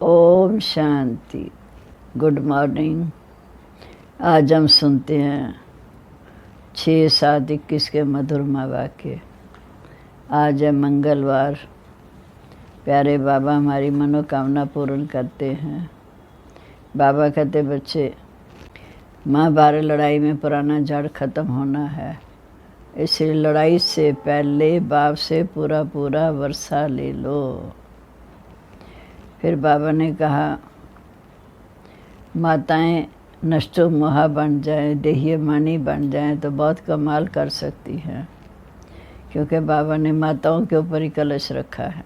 Om Shanti. Good morning. आज हम सुनते हैं 6/7/21 के मधुरमा वाक्य। आज है मंगलवार। प्यारे बाबा हमारी मनोकामना पूर्ण करते हैं। बाबा कहते बच्चे, महाभारत लड़ाई में पुराना जड़ खत्म होना है, इसलिए लड़ाई से पहले बाप से पूरा पूरा वर्षा ले लो। फिर बाबा ने कहा, माताएं नष्टो मोहा बन जाएं, देह्यमानी बन जाएं तो बहुत कमाल कर सकती हैं, क्योंकि बाबा ने माताओं के ऊपर ही कलश रखा है।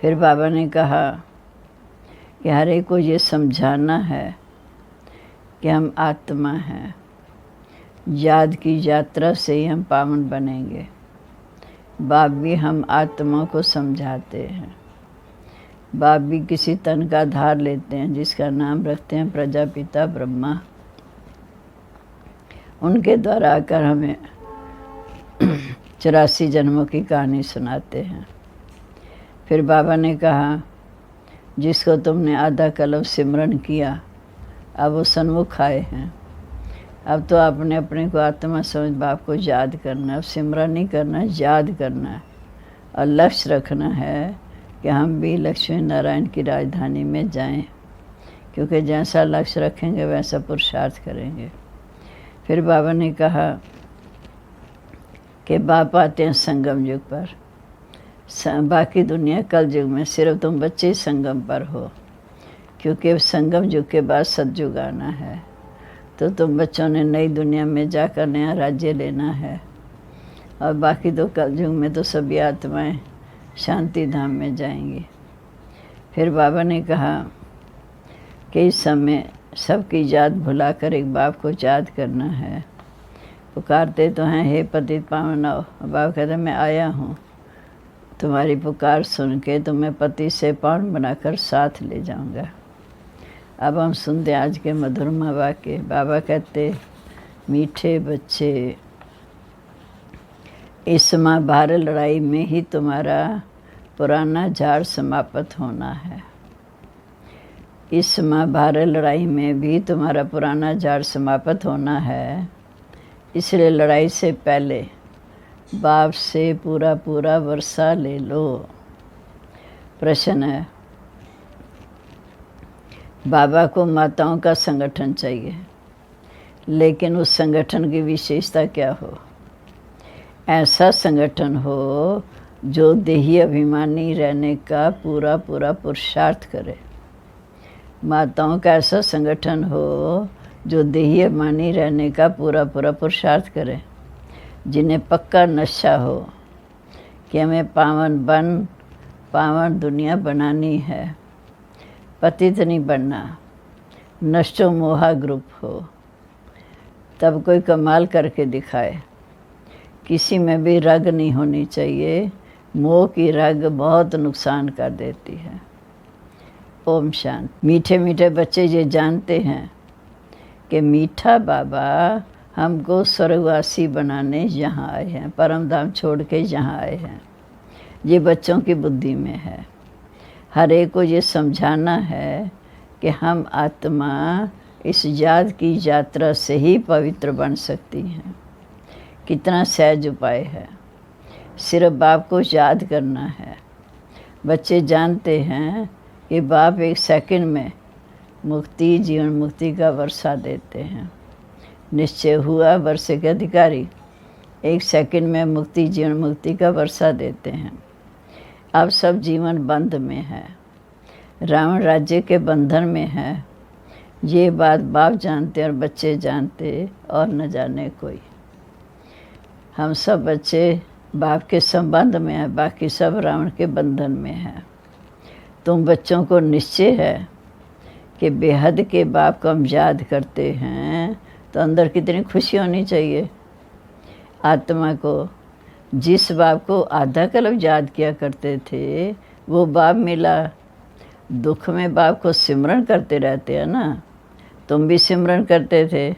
फिर बाबा ने कहा कि हर एक को ये समझाना है कि हम आत्मा हैं, याद की यात्रा से ही हम पावन बनेंगे। बाप भी हम आत्मा को समझाते हैं। बाप भी किसी तन का धार लेते हैं जिसका नाम रखते हैं प्रजापिता ब्रह्मा। उनके द्वारा आकर हमें 84 जन्मों की कहानी सुनाते हैं। फिर बाबा ने कहा, जिसको तुमने आधा कल्प सिमरन किया, अब वो सन्मुख आए हैं। अब तो आपने अपने को आत्मा समझ बाप को याद करना है। अब सिमरन नहीं करना, याद करना है और लक्ष्य रखना है कि हम भी लक्ष्मी नारायण की राजधानी में जाएं, क्योंकि जैसा लक्ष्य रखेंगे वैसा पुरुषार्थ करेंगे। फिर बाबा ने कहा कि बाप आते हैं संगम युग पर, बाकी दुनिया कल युग में, सिर्फ तुम बच्चे संगम पर हो, क्योंकि संगम युग के बाद सतयुग आना है। तो तुम बच्चों ने नई दुनिया में जाकर नया राज्य लेना है, और बाकी तो कल युग में तो सभी आत्माएं शांति धाम में जाएंगी। फिर बाबा ने कहा कि इस समय सबकी याद भुलाकर एक बाप को याद करना है। पुकारते तो हैं, हे पतित पावन आओ। बाप कहते मैं आया हूँ, तुम्हारी पुकार सुन के तुम्हें पति से पावन बनाकर साथ ले जाऊँगा। अब हम सुनते आज के मधुरमा वाक्य। बाबा कहते, मीठे बच्चे, इस महाभारत लड़ाई में ही तुम्हारा पुराना झाड़ समाप्त होना है। इस महाभारत लड़ाई में भी तुम्हारा पुराना झाड़ समाप्त होना है, इसलिए लड़ाई से पहले बाप से पूरा पूरा वर्षा ले लो। प्रश्न है, बाबा को माताओं का संगठन चाहिए, लेकिन उस संगठन की विशेषता क्या हो? ऐसा संगठन हो जो देही अभिमानी रहने का पूरा पूरा पुरुषार्थ करे। माताओं का ऐसा संगठन हो जो देही अभिमानी रहने का पूरा पूरा पुरुषार्थ करे, जिन्हें पक्का नशा हो कि हमें पावन दुनिया बनानी है, पतित नहीं बनना। नष्टो मोहा ग्रुप हो, तब कोई कमाल करके दिखाए। किसी में भी रग नहीं होनी चाहिए, मोह की रग बहुत नुकसान कर देती है। ओम शांति। मीठे मीठे बच्चे ये जानते हैं कि मीठा बाबा हमको स्वर्गवासी बनाने यहाँ आए हैं, परम धाम छोड़ के यहाँ आए हैं। ये बच्चों की बुद्धि में है। हर एक को ये समझाना है कि हम आत्मा इस याद की यात्रा से ही पवित्र बन सकती हैं। कितना सहज उपाय है, सिर्फ बाप को याद करना है। बच्चे जानते हैं कि बाप एक सेकंड में मुक्ति, जीवन मुक्ति का वर्षा देते हैं। निश्चय हुआ वर्षे के अधिकारी एक सेकंड में मुक्ति, जीवन मुक्ति का वर्षा देते हैं। अब सब जीवन बंध में है, रावण राज्य के बंधन में है। ये बात बाप जानते और बच्चे जानते और न जाने कोई। हम सब बच्चे बाप के संबंध में हैं, बाकी सब रावण के बंधन में हैं। तुम बच्चों को निश्चय है कि बेहद के बाप को हम याद करते हैं तो अंदर कितनी खुशी होनी चाहिए। आत्मा को जिस बाप को आधा कल्प याद किया करते थे वो बाप मिला। दुख में बाप को सिमरन करते रहते हैं ना, तुम भी सिमरन करते थे।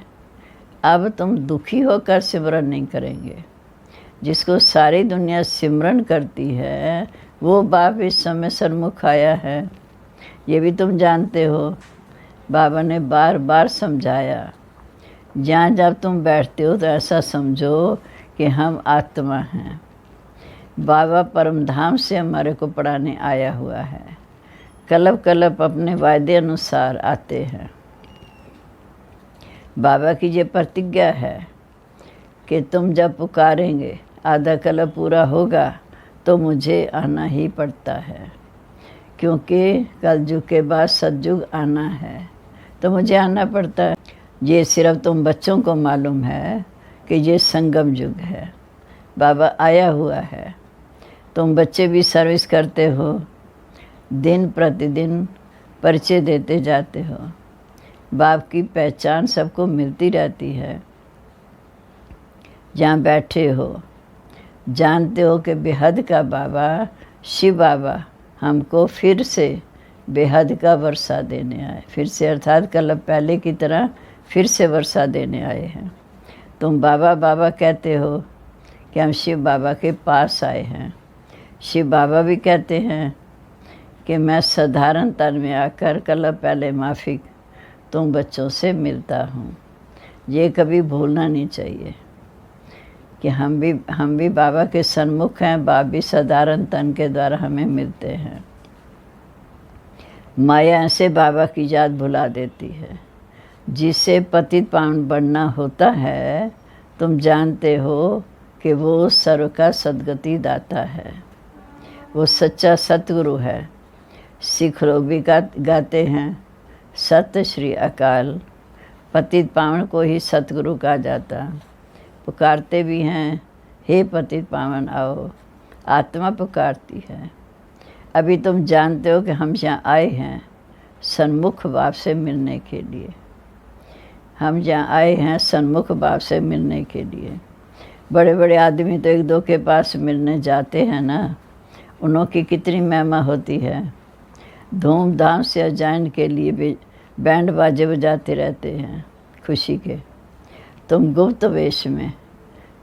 अब तुम दुखी होकर सिमरन नहीं करेंगे। जिसको सारी दुनिया सिमरन करती है वो बाप इस समय सन्मुख आया है, ये भी तुम जानते हो। बाबा ने बार बार समझाया। जहाँ जब तुम बैठते हो तो ऐसा समझो कि हम आत्मा हैं। बाबा परमधाम से हमारे को पढ़ाने आया हुआ है। कल्प कल्प अपने वायदे अनुसार आते हैं। बाबा की ये प्रतिज्ञा है कि तुम जब पुकारेंगे, आधा कल्प पूरा होगा तो मुझे आना ही पड़ता है, क्योंकि कलयुग के बाद सतयुग आना है, तो मुझे आना पड़ता है। ये सिर्फ तुम बच्चों को मालूम है कि ये संगम युग है, बाबा आया हुआ है। तुम बच्चे भी सर्विस करते हो, दिन प्रतिदिन परिचय देते जाते हो। बाप की पहचान सबको मिलती रहती है। जहाँ बैठे हो जानते हो कि बेहद का बाबा शिव बाबा हमको फिर से बेहद का वर्षा देने आए। फिर से अर्थात कल पहले की तरह फिर से वर्षा देने आए हैं। तुम बाबा बाबा कहते हो कि हम शिव बाबा के पास आए हैं। शिव बाबा भी कहते हैं कि मैं साधारण तन में आकर कल पहले माफिक तुम बच्चों से मिलता हूँ। ये कभी भूलना नहीं चाहिए कि हम भी बाबा के सन्मुख हैं। बाप भी साधारण तन के द्वारा हमें मिलते हैं। माया ऐसे बाबा की याद भुला देती है। जिसे पतित पावन बनना होता है, तुम जानते हो कि वो सर्व का सद्गति दाता है, वो सच्चा सतगुरु है। सिख लोग भी गाते हैं, सत श्री अकाल। पतित पावन को ही सतगुरु कहा जाता। पुकारते भी हैं, हे पतित पावन आओ। आत्मा पुकारती है। अभी तुम जानते हो कि हम यहाँ आए हैं सन्मुख बाप से मिलने के लिए। हम यहाँ आए हैं सन्मुख बाप से मिलने के लिए। बड़े बड़े आदमी तो एक दो के पास मिलने जाते हैं ना, उन्हों की कितनी महिमा होती है। धूमधाम से अजान के लिए भी बैंड बाजे बजाते रहते हैं खुशी के। तुम गुप्त वेश में,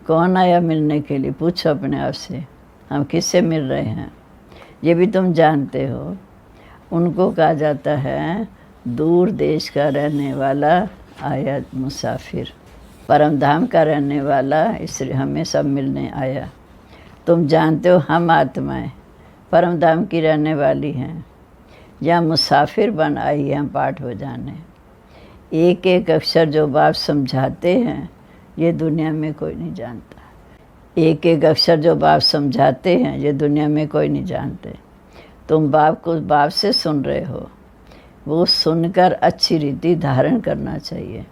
कौन आया मिलने के लिए? पूछो अपने आप से, हम किससे मिल रहे हैं? ये भी तुम जानते हो। उनको कहा जाता है दूर देश का रहने वाला आया मुसाफिर, परम धाम का रहने वाला, इसलिए हमें सब मिलने आया। तुम जानते हो हम आत्माएं परम धाम की रहने वाली हैं। या मुसाफिर बन आई हैं पाठ बजाने। एक एक अक्षर जो बाप समझाते हैं ये दुनिया में कोई नहीं जानता। एक एक अक्षर जो बाप समझाते हैं ये दुनिया में कोई नहीं जानते। तुम बाप को बाप से सुन रहे हो, वो सुनकर अच्छी रीति धारण करना चाहिए।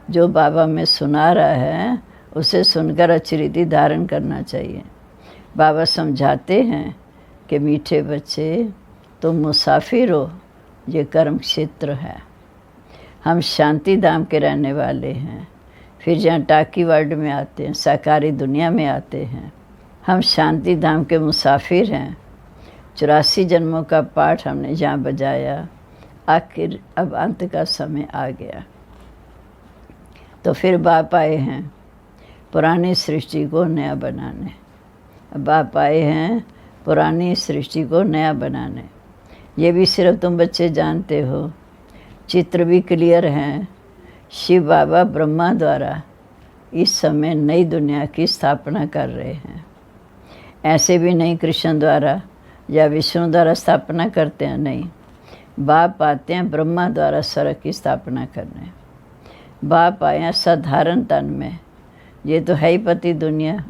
जो बाबा में सुना रहा है उसे सुनकर अच्छी रीति धारण करना चाहिए। बाबा समझाते हैं कि मीठे बच्चे तुम मुसाफिर हो, ये कर्म क्षेत्र है। हम शांति धाम के रहने वाले हैं। फिर जहाँ टाकी वर्ल्ड में आते हैं, साकारी दुनिया में आते हैं। हम शांति धाम के मुसाफिर हैं। 84 जन्मों का पाठ हमने जहाँ बजाया, आखिर अब अंत का समय आ गया। तो फिर बाप आए हैं पुरानी सृष्टि को नया बनाने। अब बाप आए हैं पुरानी सृष्टि को नया बनाने। ये भी सिर्फ तुम बच्चे जानते हो। चित्र भी क्लियर हैं। शिव बाबा ब्रह्मा द्वारा इस समय नई दुनिया की स्थापना कर रहे हैं। ऐसे भी नहीं कृष्ण द्वारा या विष्णु द्वारा स्थापना करते हैं, नहीं। बाप आते हैं ब्रह्मा द्वारा स्वर्ग की स्थापना करने। बाप आए हैं साधारण तन में। ये तो है ही पति दुनिया।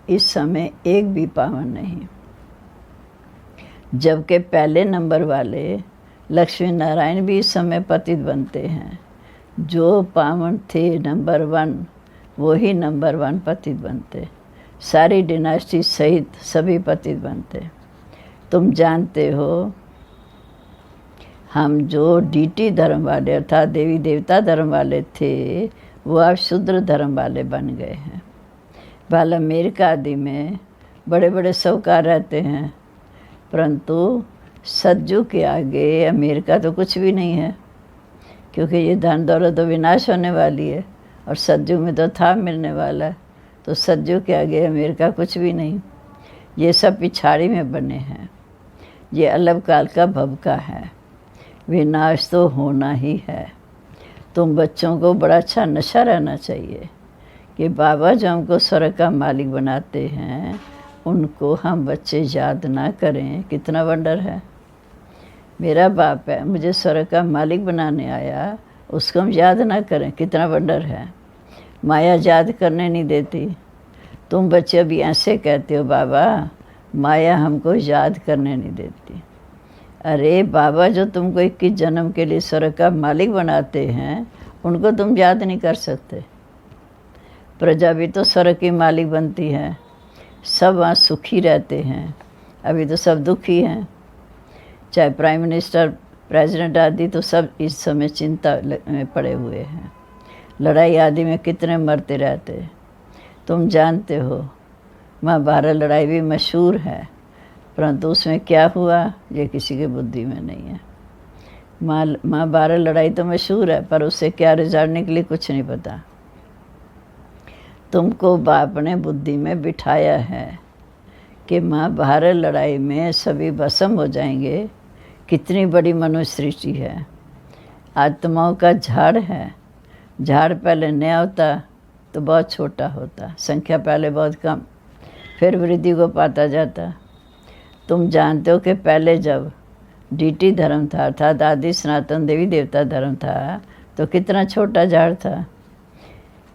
इस समय एक भी पावन नहीं। जबकि पहले नंबर वाले लक्ष्मी नारायण भी इस समय पतित बनते हैं। जो पावन थे नंबर 1, वो ही नंबर 1 पतित बनते। सारी डिनास्टी सहित सभी पतित बनते। तुम जानते हो हम जो डीटी धर्म वाले अर्थात देवी देवता धर्म वाले थे, वो अब शूद्र धर्म वाले बन गए हैं। भले अमेरिका आदि में बड़े बड़े साहूकार रहते हैं, परंतु सतयुग के आगे अमेरिका तो कुछ भी नहीं है, क्योंकि ये धन दौलत तो विनाश होने वाली है और सतयुग में तो था मिलने वाला है। तो सतयुग के आगे अमेरिका कुछ भी नहीं। ये सब पिछाड़ी में बने हैं। ये अलग काल का भवका है, विनाश तो होना ही है। तुम बच्चों को बड़ा अच्छा नशा रहना चाहिए कि बाबा जो हमको स्वर्ग का मालिक बनाते हैं उनको हम बच्चे याद ना करें। कितना वंडर है। मेरा बाप है, मुझे स्वर्ग का मालिक बनाने आया, उसको हम याद ना करें। कितना वंडर है। माया याद करने नहीं देती। तुम बच्चे अभी ऐसे कहते हो बाबा माया हमको याद करने नहीं देती। अरे बाबा जो तुमको 21 जन्म के लिए स्वर्ग का मालिक बनाते हैं उनको तुम याद नहीं कर सकते। प्रजा भी तो स्वर्ग की मालिक बनती है। सब वहाँ सुखी रहते हैं, अभी तो सब दुखी हैं। चाहे प्राइम मिनिस्टर, प्रेसिडेंट आदि, तो सब इस समय चिंता में पड़े हुए हैं। लड़ाई आदि में कितने मरते रहते तुम जानते हो। महाभारत लड़ाई भी मशहूर है, परंतु उसमें क्या हुआ ये किसी के बुद्धि में नहीं है। महाभारत लड़ाई तो मशहूर है, पर उससे क्या रिजल्ट निकली कुछ नहीं पता। तुमको बाप ने बुद्धि में बिठाया है कि महाभारत लड़ाई में सभी भस्म हो जाएंगे। कितनी बड़ी मनुष्य सृष्टि है। आत्माओं का झाड़ है। झाड़ पहले नया होता तो बहुत छोटा होता, संख्या पहले बहुत कम, फिर वृद्धि को पाता जाता। तुम जानते हो कि पहले जब डीटी धर्म था अर्थात आदि सनातन देवी देवता धर्म था तो कितना छोटा झाड़ था।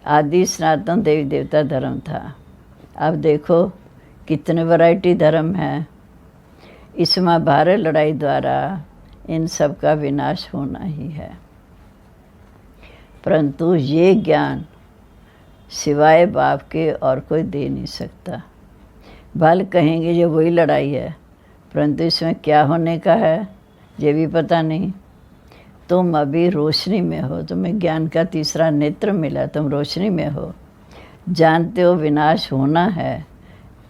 आदि सनातन देवी देवता धर्म था। अब देखो कितने वैरायटी धर्म है। इस महाभारत लड़ाई द्वारा इन सब का विनाश होना ही है। परंतु ये ज्ञान सिवाय बाप के और कोई दे नहीं सकता। भल कहेंगे ये वही लड़ाई है, परंतु इसमें क्या होने का है ये भी पता नहीं। तुम अभी रोशनी में हो, तुम्हें ज्ञान का तीसरा नेत्र मिला, तुम रोशनी में हो, जानते हो विनाश होना है।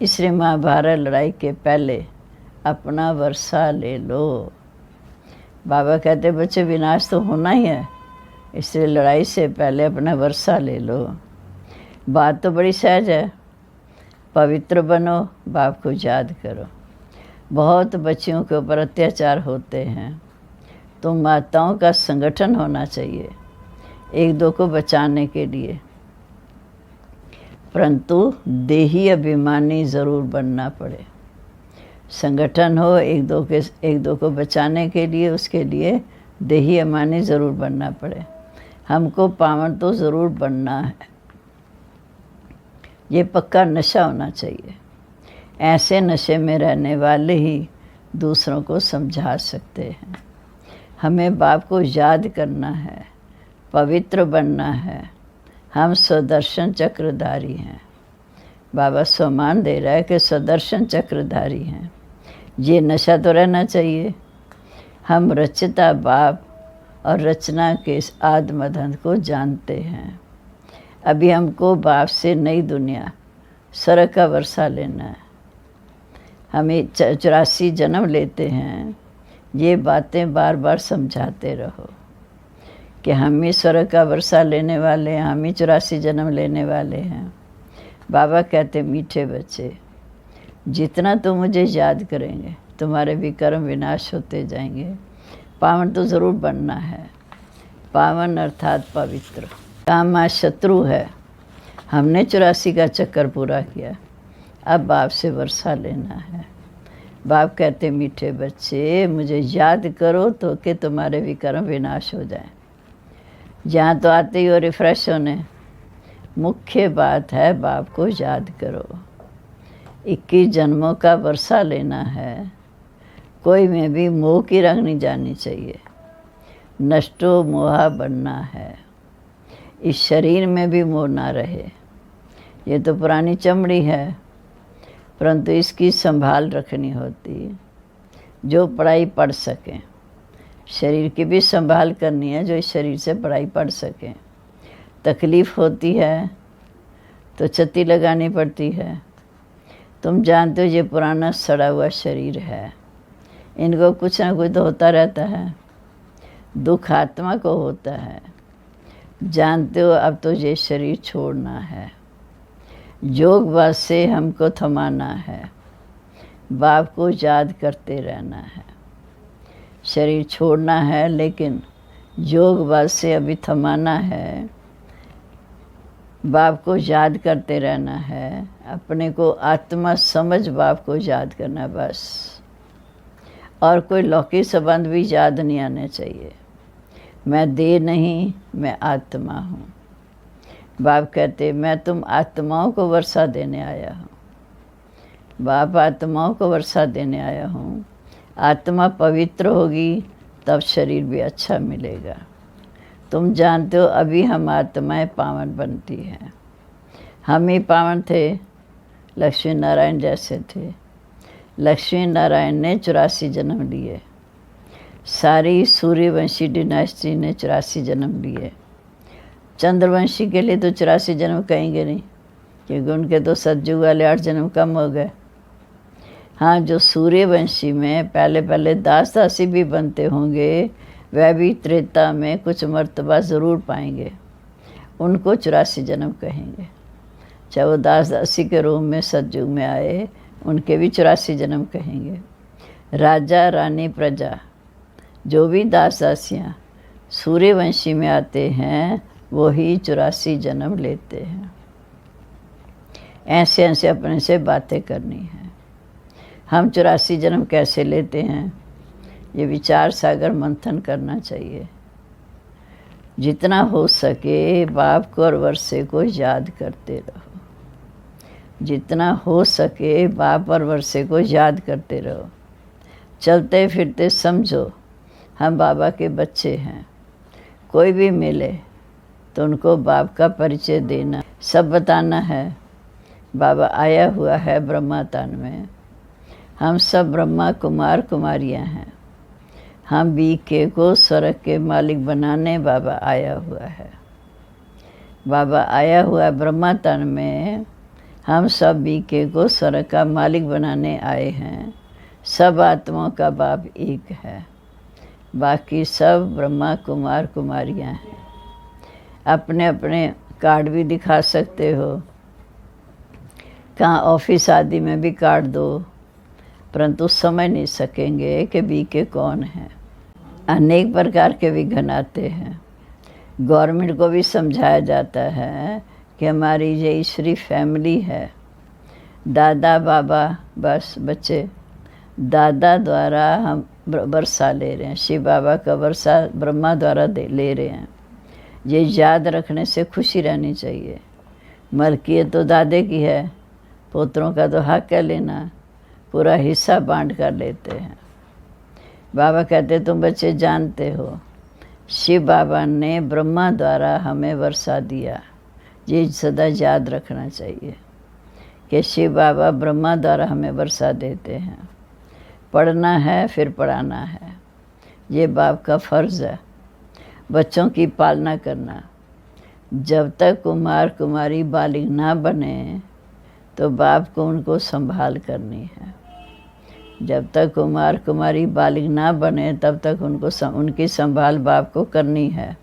इसलिए महाभारत लड़ाई के पहले अपना वर्षा ले लो। बाबा कहते बच्चे विनाश तो होना ही है, इसलिए लड़ाई से पहले अपना वर्षा ले लो। बात तो बड़ी सहज है। पवित्र बनो, बाप को याद करो। बहुत बच्चियों के ऊपर अत्याचार होते हैं, तो माताओं का संगठन होना चाहिए एक दो को बचाने के लिए, परंतु देही अभिमानी ज़रूर बनना पड़े। संगठन हो एक दो को बचाने के लिए, उसके लिए देही अभिमानी ज़रूर बनना पड़े। हमको पावन तो ज़रूर बनना है, ये पक्का नशा होना चाहिए। ऐसे नशे में रहने वाले ही दूसरों को समझा सकते हैं। हमें बाप को याद करना है, पवित्र बनना है। हम स्वदर्शन चक्रधारी हैं। बाबा सम्मान दे रहा है कि स्वदर्शन चक्रधारी हैं। ये नशा तो रहना चाहिए। हम रचता बाप और रचना के इस आत्मधन को जानते हैं। अभी हमको बाप से नई दुनिया स्वर्ग का वर्षा लेना है। हमें 84 जन्म लेते हैं। ये बातें बार बार समझाते रहो कि हम ही स्वर्ग का वर्षा लेने वाले हैं, हम ही 84 जन्म लेने वाले हैं। बाबा कहते मीठे बच्चे, जितना तुम मुझे याद करेंगे तुम्हारे भी कर्म विनाश होते जाएंगे। पावन तो ज़रूर बनना है। पावन अर्थात पवित्र। कामा शत्रु है। हमने 84 का चक्कर पूरा किया, अब बाप से वर्षा लेना है। बाप कहते मीठे बच्चे मुझे याद करो तो कि तुम्हारे भी कर्म विनाश हो जाए। जहाँ तो आते ही हो रिफ़्रेश होने। मुख्य बात है बाप को याद करो। 21 जन्मों का वर्षा लेना है। कोई में भी मोह की रंग नहीं जानी चाहिए। नष्टो मोहा बनना है। इस शरीर में भी मोह ना रहे। ये तो पुरानी चमड़ी है, परंतु इसकी संभाल रखनी होती। जो पढ़ाई पढ़ सकें, शरीर की भी संभाल करनी है, जो इस शरीर से पढ़ाई पढ़ सकें। तकलीफ़ होती है तो छत्ती लगानी पड़ती है। तुम जानते हो ये पुराना सड़ा हुआ शरीर है, इनको कुछ ना कुछ तो होता रहता है। दुख आत्मा को होता है। जानते हो अब तो ये शरीर छोड़ना है। योग बल से हमको थमाना है। बाप को याद करते रहना है। शरीर छोड़ना है, लेकिन योग बल से अभी थमाना है। बाप को याद करते रहना है। अपने को आत्मा समझ बाप को याद करना बस। और कोई लौकिक संबंध भी याद नहीं आने चाहिए। मैं देह नहीं, मैं आत्मा हूँ। बाप कहते मैं तुम आत्माओं को वर्षा देने आया हूँ। बाप आत्माओं को वर्षा देने आया हूँ। आत्मा पवित्र होगी तब शरीर भी अच्छा मिलेगा। तुम जानते हो अभी हम आत्माएं पावन बनती हैं। हम ही पावन थे, लक्ष्मी नारायण जैसे थे। लक्ष्मी नारायण ने 84 जन्म लिए। सारी सूर्यवंशी डिनास्टी ने 84 जन्म लिए। चंद्रवंशी के लिए तो 84 जन्म कहेंगे नहीं, क्योंकि उनके तो सतयुग वाले 8 जन्म कम हो गए। हाँ, जो सूर्यवंशी में पहले पहले दास दासी भी बनते होंगे, वह भी त्रेता में कुछ मर्तबा ज़रूर पाएंगे। उनको 84 जन्म कहेंगे। चाहे वो दास दासी के रूप में सतयुग में आए, उनके भी 84 जन्म कहेंगे। राजा रानी प्रजा, जो भी दास दासियाँ सूर्यवंशी में आते हैं, वो ही 84 जन्म लेते हैं। ऐसे ऐसे अपने से बातें करनी है। हम 84 जन्म कैसे लेते हैं, ये विचार सागर मंथन करना चाहिए। जितना हो सके बाप को और वर्षे को याद करते रहो। जितना हो सके बाप और वर्षे को याद करते रहो। चलते फिरते समझो हम बाबा के बच्चे हैं। कोई भी मिले तो उनको बाप का परिचय देना, सब बताना है। बाबा आया हुआ है ब्रह्मा तन में। हम सब ब्रह्मा कुमार कुमारियां हैं। हम बीके को स्वर्ग के मालिक बनाने बाबा आया हुआ है। बाबा आया हुआ ब्रह्मा तन में। हम सब बीके को स्वर्ग का मालिक बनाने आए हैं। सब आत्माओं का बाप एक है। बाकी सब ब्रह्मा कुमार कुमारियां हैं। अपने अपने कार्ड भी दिखा सकते हो। कहाँ ऑफिस आदि में भी कार्ड दो, परंतु समझ नहीं सकेंगे कि बीके कौन है। अनेक प्रकार के विघ्न आते हैं। गवर्नमेंट को भी समझाया जाता है कि हमारी ये ईश्वरी फैमिली है। दादा बाबा बस बच्चे, दादा द्वारा हम वर्षा ले रहे हैं। शिव बाबा का वर्षा ब्रह्मा द्वारा ले रहे हैं। ये याद रखने से खुशी रहनी चाहिए। मलकियत तो दादे की है, पोतरों का तो हक है लेना। पूरा हिस्सा बांट कर लेते हैं। बाबा कहते तुम बच्चे जानते हो, शिव बाबा ने ब्रह्मा द्वारा हमें वर्षा दिया। ये सदा याद रखना चाहिए कि शिव बाबा ब्रह्मा द्वारा हमें वर्षा देते हैं। पढ़ना है फिर पढ़ाना है, ये बाप का फ़र्ज़ है। बच्चों की पालना करना। जब तक कुमार कुमारी बालिग ना बने तो बाप को उनको संभाल करनी है। जब तक कुमार कुमारी बालिग ना बने तब तक उनकी संभाल बाप को करनी है।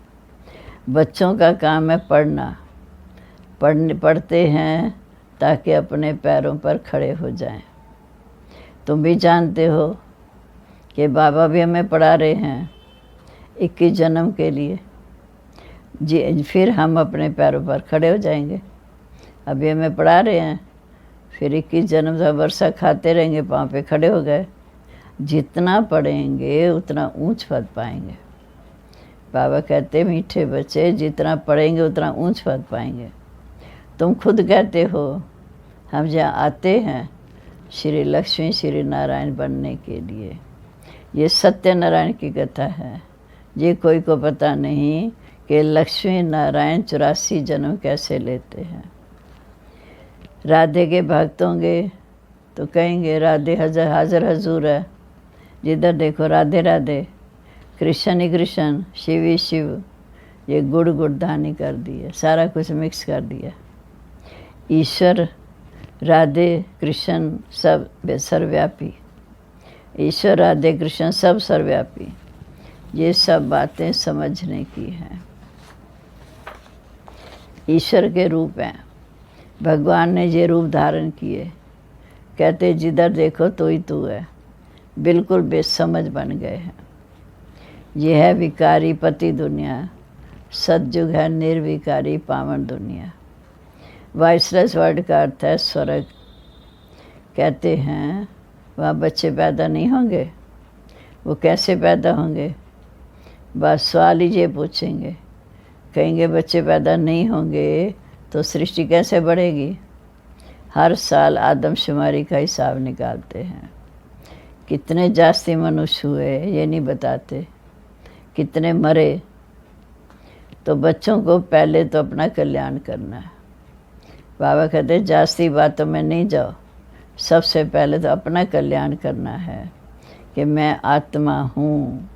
बच्चों का काम है पढ़ना। पढ़ते हैं ताकि अपने पैरों पर खड़े हो जाएं। तुम भी जानते हो कि बाबा भी हमें पढ़ा रहे हैं 21 जन्म के लिए। जी, फिर हम अपने पैरों पर खड़े हो जाएंगे। अभी हमें पढ़ा रहे हैं, फिर 21 जन्म से वर्षा खाते रहेंगे, पाँव पे खड़े हो गए। जितना पढ़ेंगे उतना ऊंच पद पाएंगे। बाबा कहते मीठे बच्चे, जितना पढ़ेंगे उतना ऊंच पद पाएंगे। तुम खुद कहते हो हम जहाँ आते हैं श्री लक्ष्मी श्री नारायण बनने के लिए। ये सत्यनारायण की कथा है। ये कोई को पता नहीं कि लक्ष्मी नारायण 84 जन्म कैसे लेते हैं। राधे के भक्त होंगे तो कहेंगे राधे हाजर हजूर है। जिधर देखो राधे राधे, कृष्ण ही कृष्ण, शिव ही शिव। ये गुड़ गुड़धानी कर दिए, सारा कुछ मिक्स कर दिया। ईश्वर राधे कृष्ण सब सर्वव्यापी। ईश्वर राधे कृष्ण सब सर्वव्यापी। ये सब बातें समझने की हैं। ईश्वर के रूप हैं। भगवान ने ये रूप धारण किए। कहते जिधर देखो तो ही तू है, बिल्कुल बेसमझ बन गए हैं। यह है विकारी पति दुनिया, सतयुग है निर्विकारी पावन दुनिया। वाइसरस वर्ड का अर्थ है स्वर्ग। कहते हैं वहाँ बच्चे पैदा नहीं होंगे, वो कैसे पैदा होंगे? बस सवाल ही ये पूछेंगे, कहेंगे बच्चे पैदा नहीं होंगे तो सृष्टि कैसे बढ़ेगी? हर साल आदमशुमारी का हिसाब निकालते हैं, कितने जास्ती मनुष्य हुए ये नहीं बताते, कितने मरे। तो बच्चों को पहले तो अपना कल्याण करना है। बाबा कहते जास्ती बातों में नहीं जाओ, सबसे पहले तो अपना कल्याण करना है कि मैं आत्मा हूँ।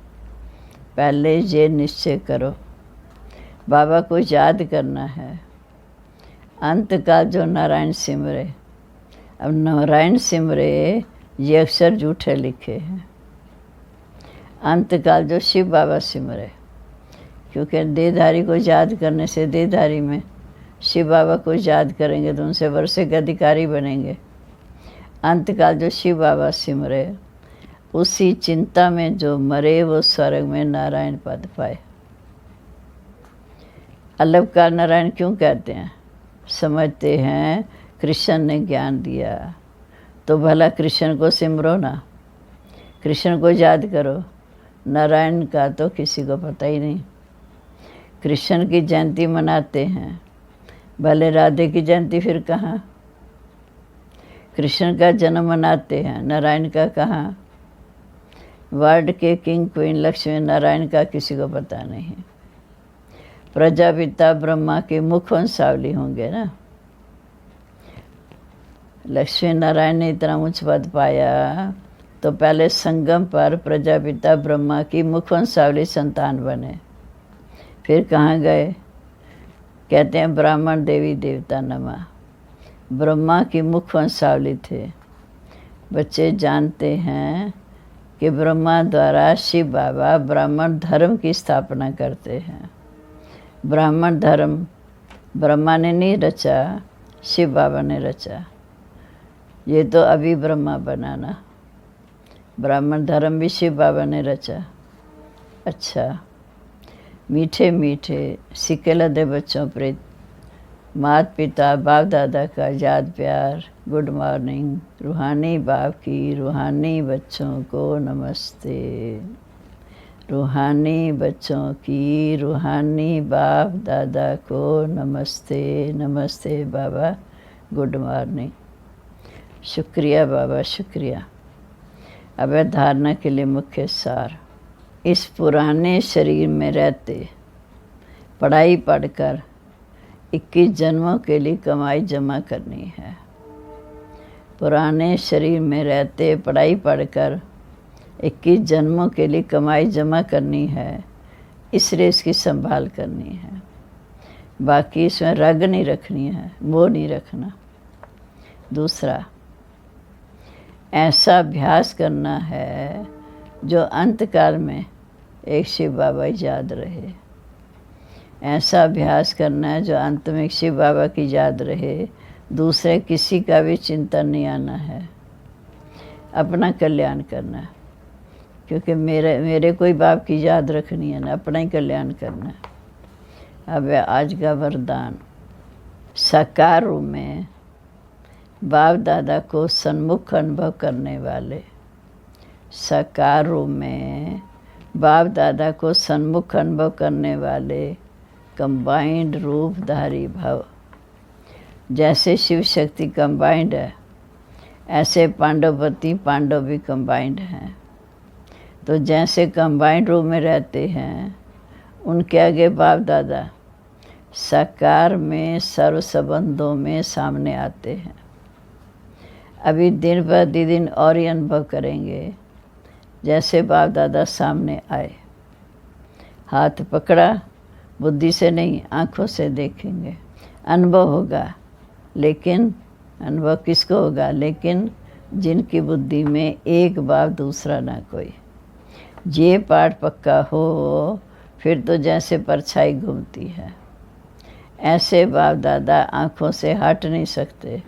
पहले ये निश्चय करो। बाबा को याद करना है। अंत का जो नारायण सिमरे, अब नारायण सिमरे ये अक्षर झूठे लिखे हैं। अंत काल जो शिव बाबा सिमरे, क्योंकि देहधारी को याद करने से देहधारी में शिव बाबा को याद करेंगे तो उनसे वर्षे के अधिकारी बनेंगे। अंत काल जो शिव बाबा सिमरे, उसी चिंता में जो मरे वो स्वर्ग में नारायण पद पाए। अलग काल नारायण क्यों कहते हैं? समझते हैं कृष्ण ने ज्ञान दिया तो भला कृष्ण को सिमरो ना, कृष्ण को याद करो। नारायण का तो किसी को पता ही नहीं। कृष्ण की जयंती मनाते हैं, भले राधे की जयंती फिर कहाँ? कृष्ण का जन्म मनाते हैं, नारायण का कहाँ? वर्ल्ड के किंग क्वीन लक्ष्मी नारायण का किसी को पता नहीं। प्रजापिता ब्रह्मा के मुख वंशावली होंगे ना। लक्ष्मी नारायण ने इतना ऊंच पद पाया तो पहले संगम पर प्रजापिता ब्रह्मा की मुख वंशावली संतान बने, फिर कहाँ गए? कहते हैं ब्राह्मण देवी देवता नमा, ब्रह्मा की मुख वंशावली थे। बच्चे जानते हैं कि ब्रह्मा द्वारा शिव बाबा ब्राह्मण धर्म की स्थापना करते हैं। ब्राह्मण धर्म ब्रह्मा ने नहीं रचा, शिव बाबा ने रचा। ये तो अभी ब्रह्मा बनाना, ब्राह्मण धर्म भी शिव बाबा ने रचा। अच्छा, मीठे मीठे सिक्के लदे बच्चों प्रीत, माता पिता बाप दादा का याद प्यार, गुड मॉर्निंग। रूहानी बाप की रूहानी बच्चों को नमस्ते। रूहानी बच्चों की रूहानी बाप दादा को नमस्ते। नमस्ते बाबा, गुड मॉर्निंग। शुक्रिया बाबा, शुक्रिया। अब है धारणा के लिए मुख्य सार। इस पुराने शरीर में रहते पढ़ाई पढ़कर 21 जन्मों के लिए कमाई जमा करनी है। पुराने शरीर में रहते पढ़ाई पढ़कर 21 जन्मों के लिए कमाई जमा करनी है, इसलिए इसकी संभाल करनी है। बाकी इसमें रग नहीं रखनी है, मोह नहीं रखना। दूसरा, ऐसा अभ्यास करना है जो अंतकाल में एक शिव बाबा याद रहे। ऐसा अभ्यास करना है जो अंत में एक शिव बाबा की याद रहे, दूसरे किसी का भी चिंतन नहीं आना है। अपना कल्याण करना है, क्योंकि मेरे कोई बाप की याद रखनी है ना, अपना ही कल्याण करना है। अब आज का वरदान। साकार रूप में बाप दादा को सन्मुख अनुभव करने वाले, साकार रूप में बाप दादा को सन्मुख अनुभव करने वाले कंबाइंड रूपधारी भव। जैसे शिव शक्ति कंबाइंड है, ऐसे पांडवपति पांडव भी कंबाइंड हैं। तो जैसे कंबाइंड रूप में रहते हैं, उनके आगे बाप दादा साकार में सर्व संबंधों में सामने आते हैं। अभी दिन प्रतिदिन और ही अनुभव करेंगे जैसे बाप दादा सामने आए। हाथ पकड़ा, बुद्धि से नहीं आँखों से देखेंगे। अनुभव होगा, लेकिन अनुभव किसको होगा? लेकिन जिनकी बुद्धि में एक बाप दूसरा ना कोई। ये पाठ पक्का हो, फिर तो जैसे परछाई घूमती है। ऐसे बाप दादा आँखों से हट नहीं सकते।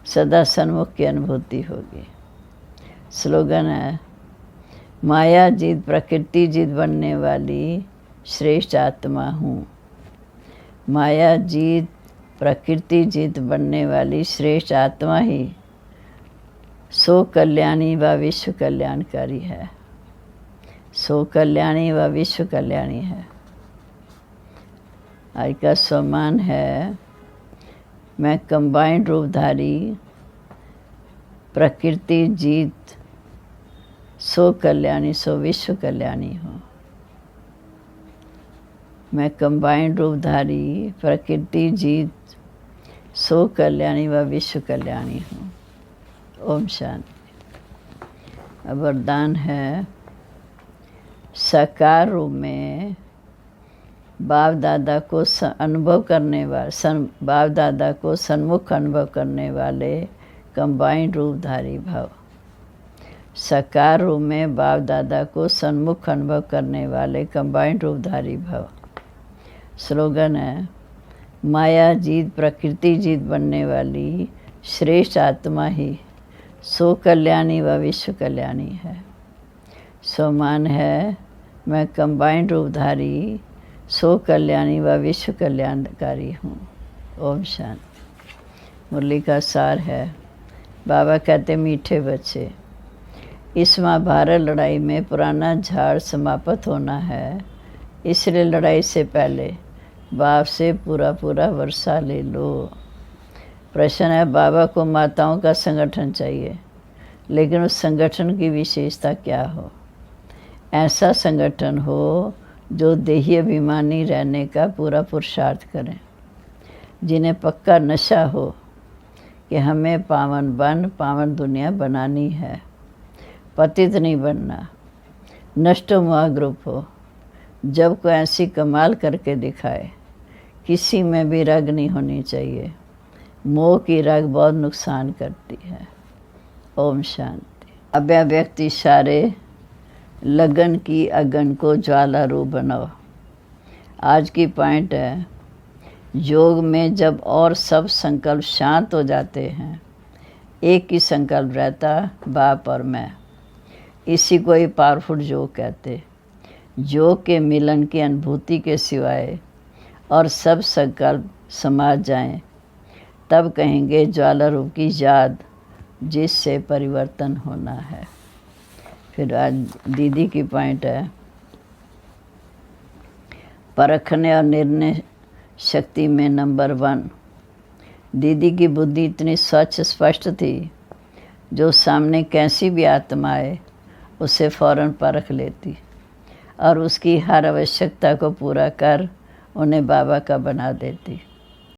सदा सन्मुख की अनुभूति होगी। स्लोगन है, माया जीत प्रकृति जीत बनने वाली श्रेष्ठ आत्मा हूँ। माया जीत प्रकृति जीत बनने वाली श्रेष्ठ आत्मा ही सो कल्याणी व विश्व कल्याणकारी है। सो कल्याणी व विश्व कल्याणी है। आज का सम्मान है, मैं कंबाइंड रूपधारी प्रकृति जीत सो कल्याणी सो विश्व कल्याणी हूँ। मैं कंबाइंड रूपधारी प्रकृति जीत सो कल्याणी व विश्व कल्याणी हूँ। ओम शांति। अब वरदान है, साकार रूप में बाप दादा को अनुभव करने वाले, बाप दादा को सन्मुख अनुभव करने वाले कंबाइंड रूपधारी भव। साकार रूप में बाप दादा को सन्मुख अनुभव करने वाले कंबाइंड रूपधारी भव। स्लोगन है, माया जीत प्रकृति जीत बनने वाली श्रेष्ठ आत्मा ही सो कल्याणी व विश्व कल्याणी है। सम्मान है, मैं कंबाइंड रूपधारी सो कल्याणी व विश्व कल्याणकारी हूँ। ओम शांति। मुरली का सार है, बाबा कहते, मीठे बच्चे, इस महाभारत लड़ाई में पुराना झाड़ समाप्त होना है, इसलिए लड़ाई से पहले बाप से पूरा वर्षा ले लो। प्रश्न है, बाबा को माताओं का संगठन चाहिए, लेकिन उस संगठन की विशेषता क्या हो? ऐसा संगठन हो जो देही अभिमानी रहने का पूरा पुरुषार्थ करें, जिन्हें पक्का नशा हो कि हमें पावन दुनिया बनानी है, पतित नहीं बनना। नष्ट मोह ग्रुप हो, जब कोई ऐसी कमाल करके दिखाए, किसी में भी रग नहीं होनी चाहिए। मोह की रग बहुत नुकसान करती है। ओम शांति। अव्यक्त इशारे लगन की अगन को ज्वाला रूप बनाओ। आज की पॉइंट है, योग में जब और सब संकल्प शांत हो जाते हैं, एक ही संकल्प रहता, बाप और मैं। इसी को ही पावरफुल योग कहते। योग के मिलन की अनुभूति के सिवाय और सब संकल्प समा जाएं, तब कहेंगे ज्वाला रूप की याद, जिससे परिवर्तन होना है। फिर आज दीदी की पॉइंट है, परखने और निर्णय शक्ति में नंबर 1। दीदी की बुद्धि इतनी स्वच्छ स्पष्ट थी, जो सामने कैसी भी आत्मा आए उसे फौरन परख लेती और उसकी हर आवश्यकता को पूरा कर उन्हें बाबा का बना देती।